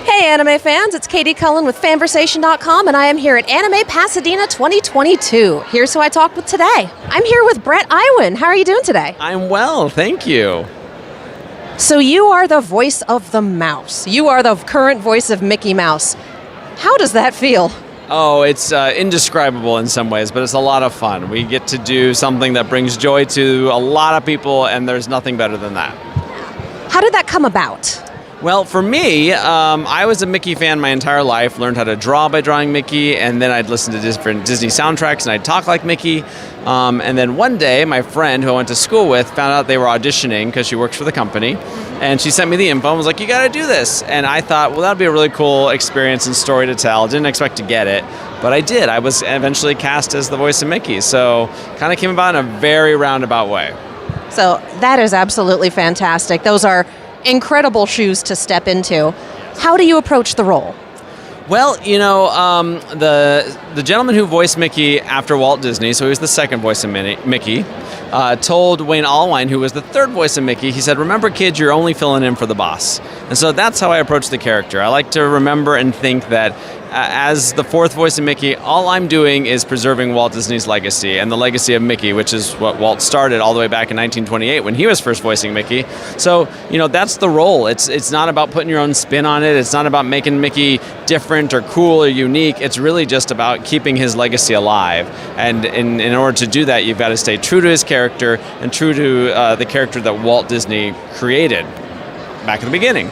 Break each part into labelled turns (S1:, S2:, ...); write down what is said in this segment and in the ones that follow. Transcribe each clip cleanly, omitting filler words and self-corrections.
S1: Hey anime fans, it's Katie Cullen with FANVERSATION.com and I am here at Anime Pasadena 2022. Here's who I talked with today. I'm here with Bret Iwan. How are you doing today?
S2: I'm well, thank you.
S1: So you are the voice of the mouse. You are the current voice of Mickey Mouse. How does that feel?
S2: Oh, it's indescribable in some ways, but it's a lot of fun. We get to do something that brings joy to a lot of people, and there's nothing better than that.
S1: How did that come about?
S2: Well, for me, I was a Mickey fan my entire life, learned how to draw by drawing Mickey, and then I'd listen to different Disney soundtracks and I'd talk like Mickey. And then one day, my friend who I went to school with found out they were auditioning because she works for the company, and she sent me the info and was like, you gotta do this. And I thought, well, that'd be a really cool experience and story to tell. Didn't expect to get it, but I did. I was eventually cast as the voice of Mickey, so kind of came about in a very roundabout way.
S1: So that is absolutely fantastic. Those are incredible shoes to step into. How do you approach the role?
S2: Well, you know, the gentleman who voiced Mickey after Walt Disney, so he was the second voice of Mickey, told Wayne Allwine, who was the third voice of Mickey, he said, remember kids, you're only filling in for the boss. And so that's how I approach the character. I like to remember and think that as the fourth voice of Mickey, all I'm doing is preserving Walt Disney's legacy and the legacy of Mickey, which is what Walt started all the way back in 1928 when he was first voicing Mickey. So, you know, that's the role. It's not about putting your own spin on it. It's not about making Mickey different or cool or unique. It's really just about keeping his legacy alive. And in order to do that, you've got to stay true to his character and true to the character that Walt Disney created back at the beginning.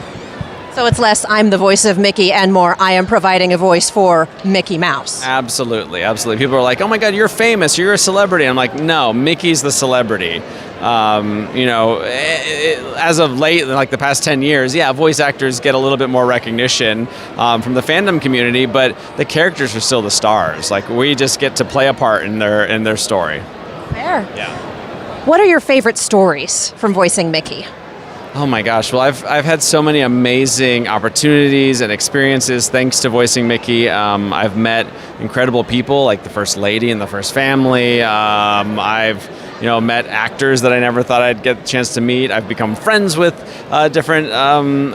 S1: So it's less I'm the voice of Mickey and more I am providing a voice for Mickey Mouse.
S2: Absolutely, absolutely. People are like, oh my God, you're famous, you're a celebrity. I'm like, no, Mickey's the celebrity. You know, as of late, like the past 10 years, yeah, voice actors get a little bit more recognition from the fandom community, but the characters are still the stars. Like, we just get to play a part in their story.
S1: Fair.
S2: Yeah.
S1: What are your favorite stories from voicing Mickey?
S2: Oh my gosh, well I've had so many amazing opportunities and experiences thanks to voicing Mickey. I've met incredible people like the First Lady and the First Family. I've met actors that I never thought I'd get the chance to meet. I've become friends with different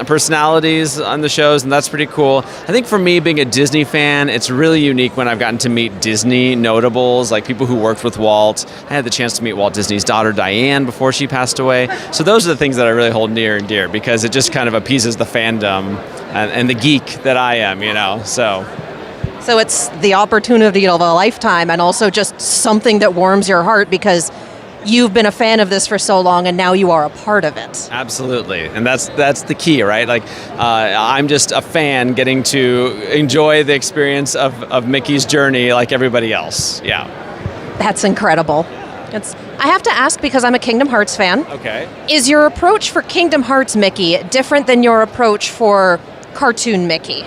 S2: personalities on the shows, and that's pretty cool. I think for me, being a Disney fan, it's really unique when I've gotten to meet Disney notables, like people who worked with Walt. I had the chance to meet Walt Disney's daughter, Diane, before she passed away. So those are the things that I really hold near and dear because it just kind of appeases the fandom and the geek that I am, you know, so.
S1: So it's the opportunity of a lifetime and also just something that warms your heart because you've been a fan of this for so long and now you are a part of it.
S2: Absolutely, and that's the key, right? Like, I'm just a fan getting to enjoy the experience of Mickey's journey like everybody else, yeah.
S1: That's incredible. I have to ask because I'm a Kingdom Hearts fan.
S2: Okay.
S1: Is your approach for Kingdom Hearts Mickey different than your approach for cartoon Mickey?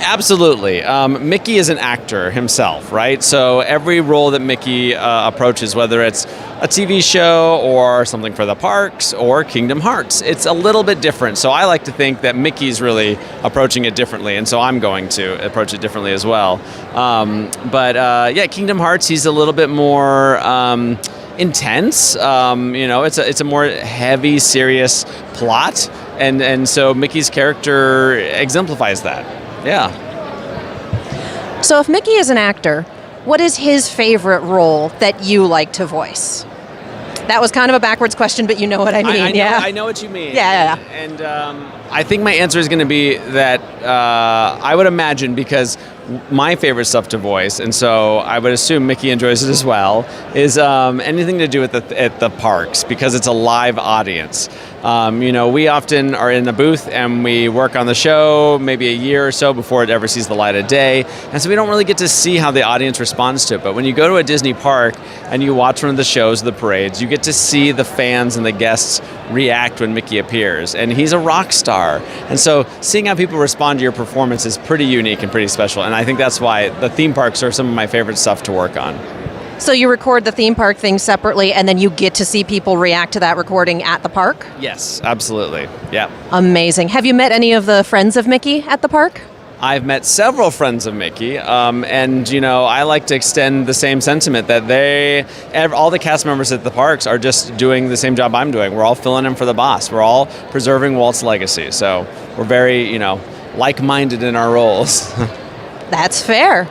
S2: Absolutely. Mickey is an actor himself, right? So every role that Mickey approaches, whether it's a TV show or something for the parks or Kingdom Hearts, it's a little bit different. So I like to think that Mickey's really approaching it differently, and so I'm going to approach it differently as well. But Kingdom Hearts, he's a little bit more intense. It's a more heavy, serious plot, and so Mickey's character exemplifies that. Yeah.
S1: So if Mickey is an actor, what is his favorite role that you like to voice? That was kind of a backwards question, but you know what I mean.
S2: I know what you mean.
S1: Yeah.
S2: And I think my answer is going to be that I would imagine, because my favorite stuff to voice, and so I would assume Mickey enjoys it as well, is anything to do with at the parks, because it's a live audience. We often are in a booth and we work on the show maybe a year or so before it ever sees the light of day, and so we don't really get to see how the audience responds to it. But when you go to a Disney park and you watch one of the shows, the parades, you get to see the fans and the guests react when Mickey appears, and he's a rock star. And so seeing how people respond to your performance is pretty unique and pretty special, and I think that's why the theme parks are some of my favorite stuff to work on.
S1: So you record the theme park thing separately, and then you get to see people react to that recording at the park?
S2: Yes, absolutely. Yeah.
S1: Amazing. Have you met any of the friends of Mickey at the park?
S2: I've met several friends of Mickey, and I like to extend the same sentiment that all the cast members at the parks are just doing the same job I'm doing. We're all filling in for the boss. We're all preserving Walt's legacy. So we're very, like-minded in our roles.
S1: That's fair.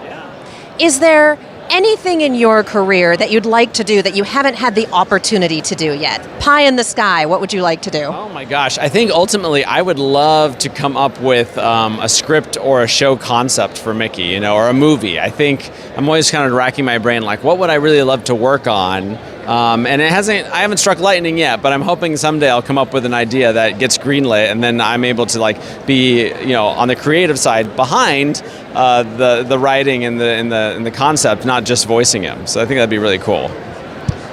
S1: Is there anything in your career that you'd like to do that you haven't had the opportunity to do yet? Pie in the sky, what would you like to do?
S2: Oh my gosh, I think ultimately I would love to come up with a script or a show concept for Mickey, or a movie. I think I'm always kind of racking my brain, like, what would I really love to work on? And I haven't struck lightning yet, but I'm hoping someday I'll come up with an idea that gets greenlit, and then I'm able to be on the creative side behind the writing and the concept, not just voicing him. So I think that'd be really cool.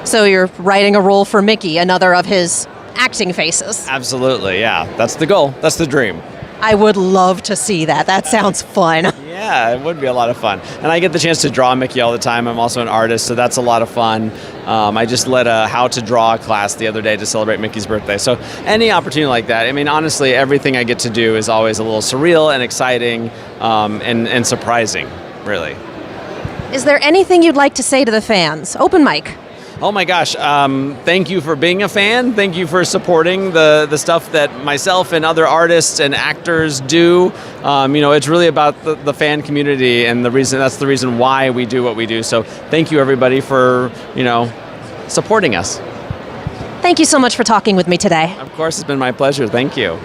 S1: So you're writing a role for Mickey, another of his acting faces.
S2: Absolutely, yeah. That's the goal. That's the dream.
S1: I would love to see that. That sounds fun.
S2: Yeah, it would be a lot of fun. And I get the chance to draw Mickey all the time. I'm also an artist, so that's a lot of fun. I just led a how to draw class the other day to celebrate Mickey's birthday. So any opportunity like that, I mean, honestly, everything I get to do is always a little surreal and exciting and surprising, really.
S1: Is there anything you'd like to say to the fans? Open mic.
S2: Oh my gosh, thank you for being a fan. Thank you for supporting the stuff that myself and other artists and actors do. It's really about the fan community, and that's the reason why we do what we do. So thank you everybody for, supporting us.
S1: Thank you so much for talking with me today.
S2: Of course, it's been my pleasure. Thank you.